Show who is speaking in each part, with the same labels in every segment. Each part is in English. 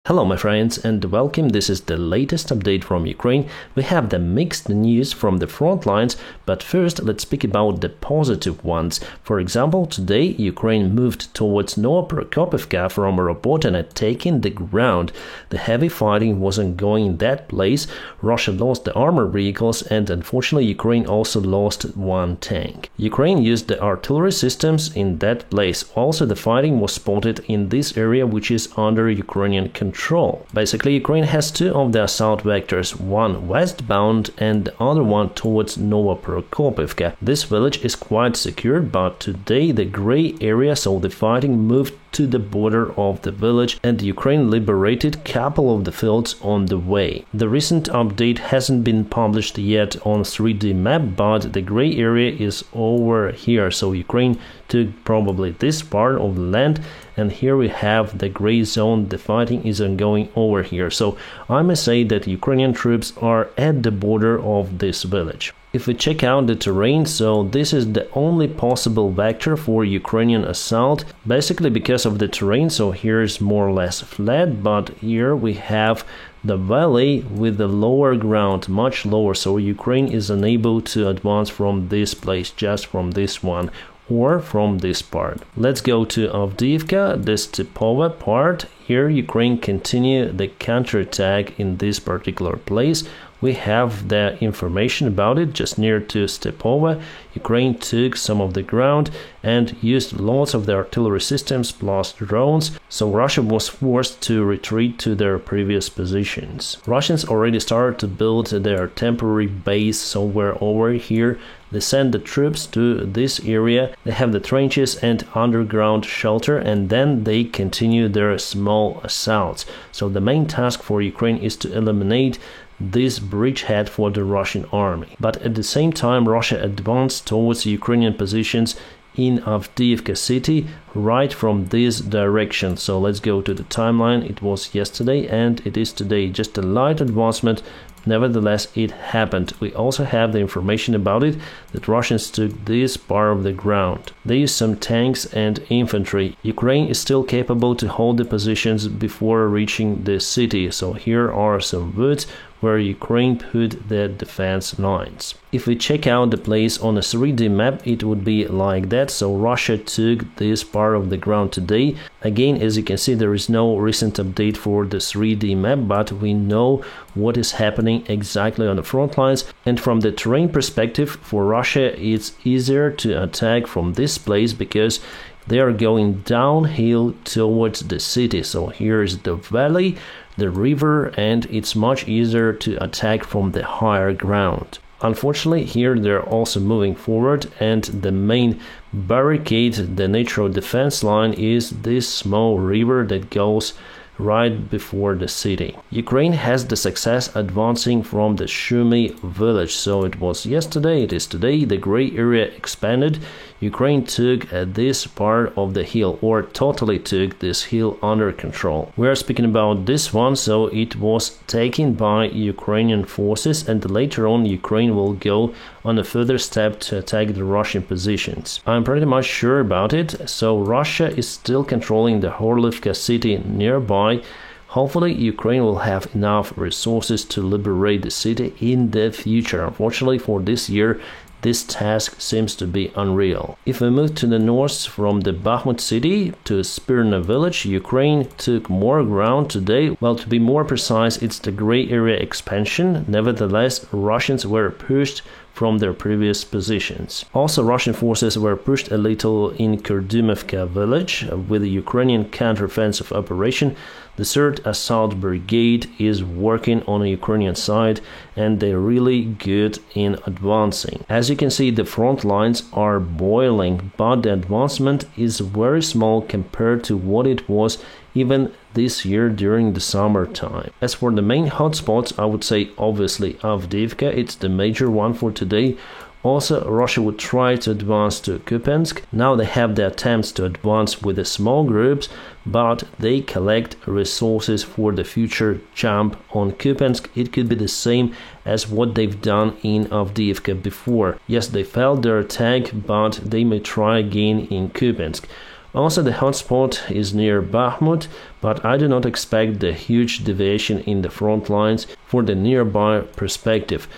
Speaker 1: Hello my friends and welcome. This is the latest update from Ukraine. We have the mixed news from the front lines, but first let's speak about the positive ones. For example, today Ukraine moved towards Novoprokopivka from Robotyne, taking the ground. The heavy fighting wasn't going in that place. Russia lost the armored vehicles and unfortunately Ukraine also lost one tank. Ukraine used the artillery systems in that place. Also the fighting was spotted in this area which is under Ukrainian control. Basically, Ukraine has two of the assault vectors, one westbound and the other one towards Novoprokopivka. This village is quite secure, but today the gray area, so the fighting moved to the border of the village and Ukraine liberated a couple of the fields on the way. The recent update hasn't been published yet on 3D map, but the gray area is over here, so Ukraine took probably this part of the land, and here we have the gray zone. The fighting is ongoing over here, so I must say that Ukrainian troops are at the border of this village. If we check out the terrain, so this is the only possible vector for Ukrainian assault, basically because of the terrain. So here is more or less flat, but here we have the valley with the lower ground, much lower, so Ukraine is unable to advance from this place, just from this one or from this part. Let's go to Avdiivka, this Stepova part. Here Ukraine continue the counterattack in this particular place. We have the information about it just near to Stepova. Ukraine took some of the ground and used lots of the artillery systems plus drones, so Russia was forced to retreat to their previous positions. Russians already started to build their temporary base somewhere over here. They send the troops to this area, they have the trenches and underground shelter, and then they continue their small assaults. So the main task for Ukraine is to eliminate this bridgehead for the Russian army. But at the same time, Russia advanced towards Ukrainian positions in Avdiivka city right from this direction. So let's go to the timeline. It was yesterday and it is today. Just a light advancement. Nevertheless, it happened. We also have the information about it that Russians took this part of the ground. They used some tanks and infantry. Ukraine is still capable to hold the positions before reaching the city. So here are some woods where Ukraine put the defense lines. If we check out the place on a 3D map, it would be like that. So Russia took this part of the ground today. Again, as you can see, there is no recent update for the 3D map, but we know what is happening exactly on the front lines. And from the terrain perspective, for Russia, it's easier to attack from this place because they are going downhill towards the city. So here is the valley, the river, and it's much easier to attack from the higher ground. Unfortunately, here they're also moving forward, and the main barricade, the natural defense line, is this small river that goes right before the city. Ukraine has the success advancing from the Shumy village. So it was yesterday, it is today. The gray area expanded. Ukraine took this part of the hill, or totally took this hill under control. We are speaking about this one, so it was taken by Ukrainian forces, and later on Ukraine will go on a further step to attack the Russian positions. I'm pretty much sure about it. So Russia is still controlling the Horlivka city nearby. Hopefully, Ukraine will have enough resources to liberate the city in the future. Unfortunately, for this year, this task seems to be unreal. If we move to the north from the Bakhmut city to Spirna village, Ukraine took more ground today. Well, to be more precise, it's the gray area expansion. Nevertheless, Russians were pushed from their previous positions. Also, Russian forces were pushed a little in Kurdymovka village with the Ukrainian counteroffensive operation. The 3rd Assault Brigade is working on the Ukrainian side, and they're really good in advancing. As you can see, the front lines are boiling, but the advancement is very small compared to what it was even this year during the summertime. As for the main hotspots, I would say obviously Avdiivka, it's the major one for today. Also, Russia would try to advance to Kupiansk. Now they have the attempts to advance with the small groups, but they collect resources for the future jump on Kupiansk. It could be the same as what they've done in Avdiivka before. Yes, they failed their attack, but they may try again in Kupiansk. Also, the hotspot is near Bakhmut, but I do not expect a huge deviation in the front lines for the nearby perspective.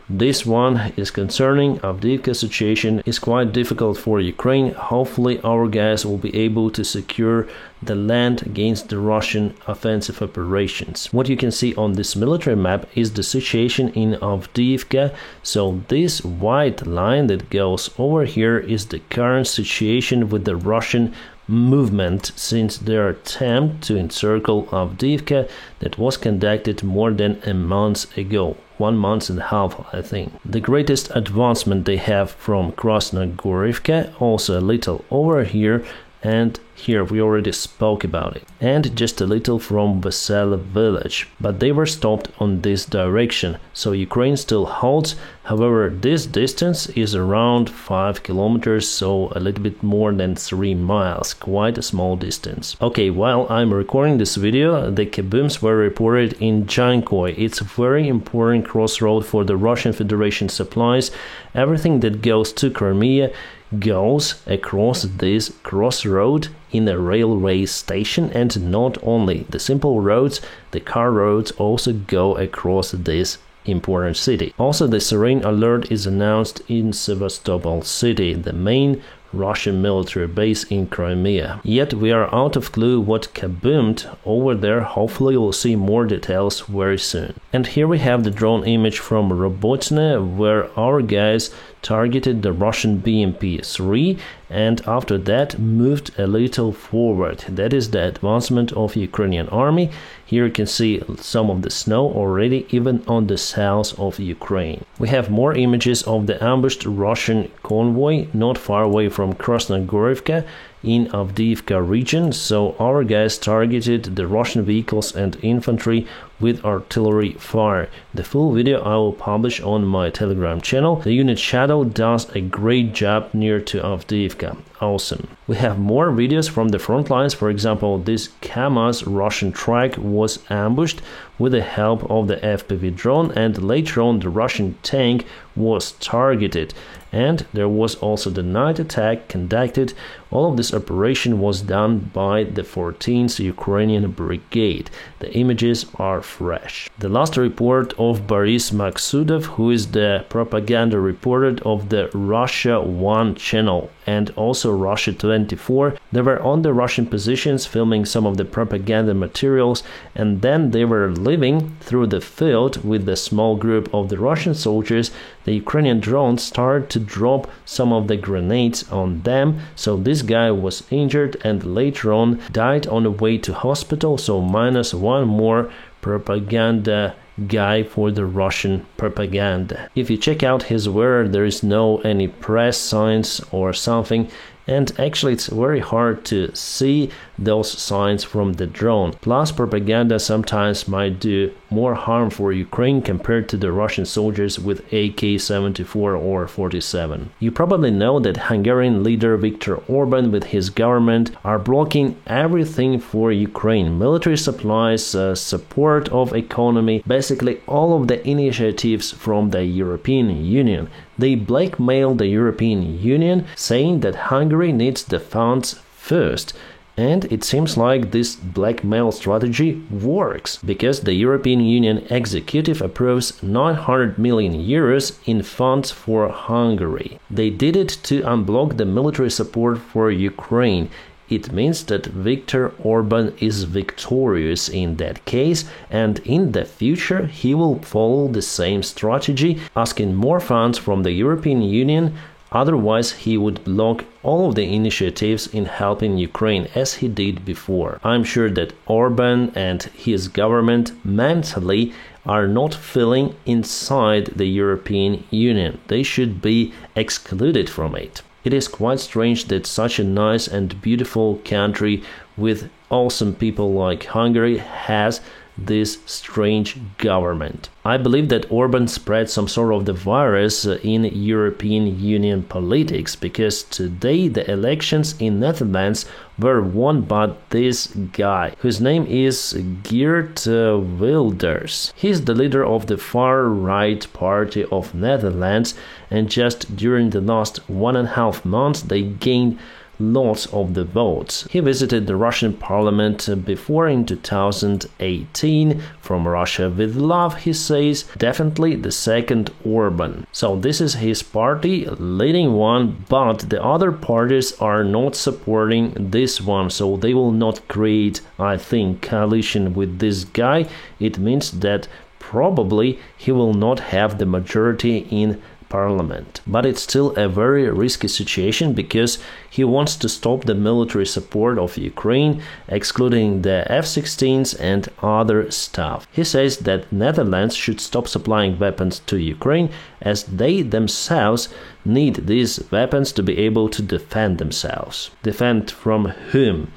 Speaker 1: This one is concerning. Avdiivka situation is quite difficult for Ukraine. Hopefully our guys will be able to secure the land against the Russian offensive operations. What you can see on this military map is the situation in Avdiivka. So this white line that goes over here is the current situation with the Russian movement since their attempt to encircle Avdiivka that was conducted more than a month ago. 1 month and a half, I think. The greatest advancement they have from Krasnogorivka, also a little over here, and here we already spoke about it, and just a little from Vesela village, but they were stopped on this direction, so Ukraine still holds. However, this distance is around 5 kilometers, so a little bit more than 3 miles, quite a small distance. Okay, while I'm recording this video, the kabooms were reported in Janco. It's a very important crossroad for the Russian Federation supplies. Everything that goes to Crimea goes across this crossroad in a railway station, and not only the simple roads, the car roads also go across this important city. Also, the Siren alert is announced in Sevastopol city, the main Russian military base in Crimea. Yet we are out of clue what kaboomed over there. Hopefully we'll see more details very soon. And here we have the drone image from Robotne, where our guys targeted the Russian BMP-3 and after that moved a little forward. That is the advancement of Ukrainian army. Here you can see some of the snow already even on the south of Ukraine. We have more images of the ambushed Russian convoy not far away from Krasnogorivka in Avdiivka region, so our guys targeted the Russian vehicles and infantry with artillery fire. The full video I will publish on my Telegram channel. The unit Shadow does a great job near to Avdiivka. Awesome. We have more videos from the front lines. For example, this KAMAZ Russian truck was ambushed with the help of the FPV drone, and later on the Russian tank was targeted. And there was also the night attack conducted. All of this operation was done by the 14th Ukrainian Brigade. The images are fresh. The last report of Boris Maksudov, who is the propaganda reporter of the Russia 1 channel and also Russia 24, they were on the Russian positions filming some of the propaganda materials, and then they were living through the field with the small group of the Russian soldiers. The Ukrainian drones started to drop some of the grenades on them, so this guy was injured and later on died on the way to hospital, so minus one more propaganda guy for the Russian propaganda. If you check out his wear, there is no any press signs or something, and actually it's very hard to see those signs from the drone. Plus, propaganda sometimes might do more harm for Ukraine compared to the Russian soldiers with AK-74 or 47. You probably know that Hungarian leader Viktor Orban with his government are blocking everything for Ukraine. Military supplies, support of economy, basically all of the initiatives from the European Union. They blackmail the European Union, saying that Hungary needs the funds first. And it seems like this blackmail strategy works, because the European Union executive approves 900 million euros in funds for Hungary. They did it to unblock the military support for Ukraine. It means that Viktor Orban is victorious in that case, and in the future he will follow the same strategy, asking more funds from the European Union. Otherwise, he would block all of the initiatives in helping Ukraine as he did before. I'm sure that Orban and his government mentally are not feeling inside the European Union. They should be excluded from it. It is quite strange that such a nice and beautiful country with awesome people like Hungary has this strange government. I believe that Orban spread some sort of the virus in European Union politics, because today the elections in Netherlands were won by this guy, whose name is Geert Wilders. He's the leader of the far-right party of Netherlands, and just during the last 1.5 months they gained lots of the votes. He visited the Russian parliament before in 2018. From Russia with love, he says, definitely the second Orban. So this is his party, leading one, but the other parties are not supporting this one, so they will not create, I think, coalition with this guy. It means that probably he will not have the majority in parliament. But it's still a very risky situation because he wants to stop the military support of Ukraine, excluding the F-16s and other stuff. He says that Netherlands should stop supplying weapons to Ukraine as they themselves need these weapons to be able to defend themselves. Defend from whom?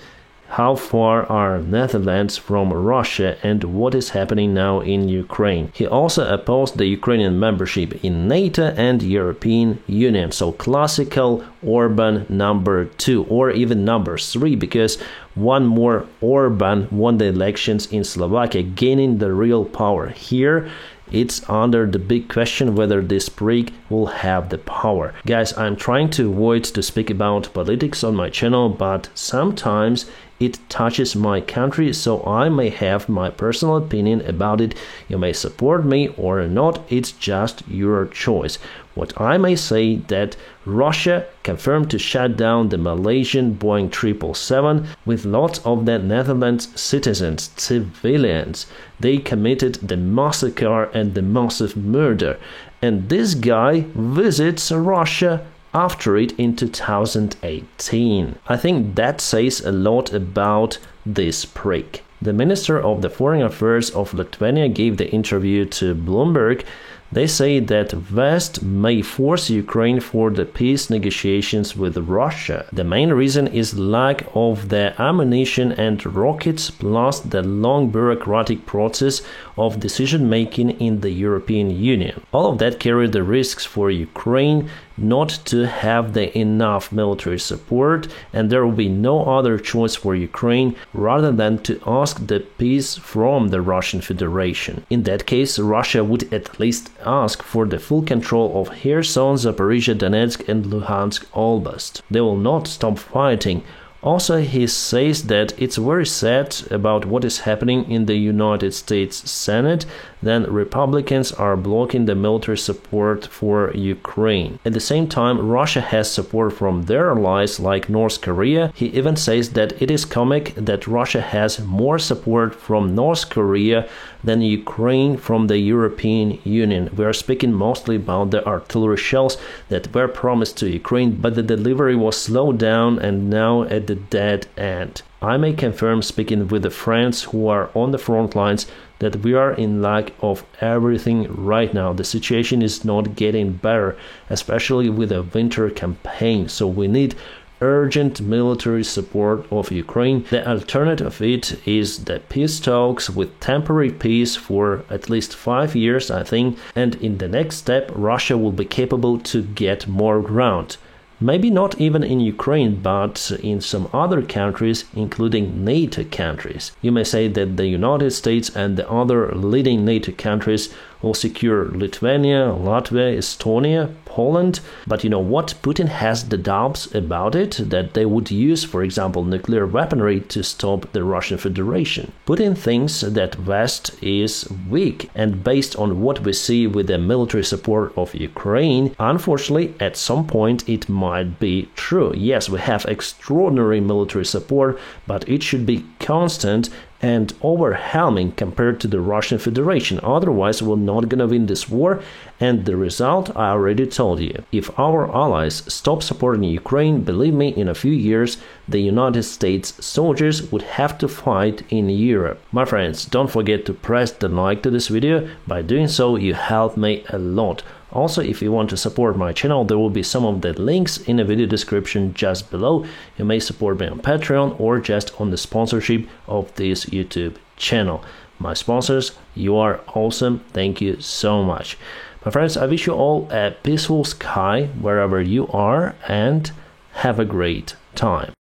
Speaker 1: How far are Netherlands from Russia and what is happening now in Ukraine? He also opposed the Ukrainian membership in NATO and European Union, so classical Orban number 2 or even number 3, because one more Orban won the elections in Slovakia, gaining the real power. Here it's under the big question whether this prig will have the power. Guys, I'm trying to avoid to speak about politics on my channel, but sometimes it touches my country, so I may have my personal opinion about it. You may support me or not, it's just your choice. What I may say that Russia confirmed to shut down the Malaysian Boeing 777 with lots of the Netherlands citizens, civilians. They committed the massacre and the massive murder. And this guy visits Russia after it in 2018. I think that says a lot about this prick. The Minister of the Foreign Affairs of Lithuania gave the interview to Bloomberg. They say that West may force Ukraine for the peace negotiations with Russia. The main reason is lack of the ammunition and rockets, plus the long bureaucratic process of decision-making in the European Union. All of that carry the risks for Ukraine not to have the enough military support, and there will be no other choice for Ukraine rather than to ask the peace from the Russian Federation. In that case, Russia would at least ask for the full control of Kherson, Zaporizhia, Donetsk and Luhansk Oblast. They will not stop fighting. Also, he says that it's very sad about what is happening in the United States Senate. Then Republicans are blocking the military support for Ukraine. At the same time, Russia has support from their allies like North Korea. He even says that it is comic that Russia has more support from North Korea than Ukraine from the European Union. We are speaking mostly about the artillery shells that were promised to Ukraine, but the delivery was slowed down and now at the dead end. I may confirm, speaking with the friends who are on the front lines, that we are in lack of everything right now. The situation is not getting better, especially with the winter campaign, so we need urgent military support of Ukraine. The alternative of it is the peace talks with temporary peace for at least 5 years, I think, and in the next step Russia will be capable to get more ground. Maybe not even in Ukraine, but in some other countries, including NATO countries. You may say that the United States and the other leading NATO countries will secure Lithuania, Latvia, Estonia, Poland. But you know what? Putin has the doubts about it, that they would use, for example, nuclear weaponry to stop the Russian Federation. Putin thinks that West is weak, and based on what we see with the military support of Ukraine, unfortunately, at some point it might be true. Yes, we have extraordinary military support, but it should be constant and overwhelming compared to the Russian Federation. Otherwise, we're not gonna win this war, and the result I already told you. If our allies stop supporting Ukraine, believe me, in a few years, the United States soldiers would have to fight in Europe. My friends, don't forget to press the like to this video. By doing so, you help me a lot. Also, if you want to support my channel, there will be some of the links in the video description just below. You may support me on Patreon or just on the sponsorship of this YouTube channel. My sponsors, you are awesome. Thank you so much. My friends, I wish you all a peaceful sky wherever you are and have a great time.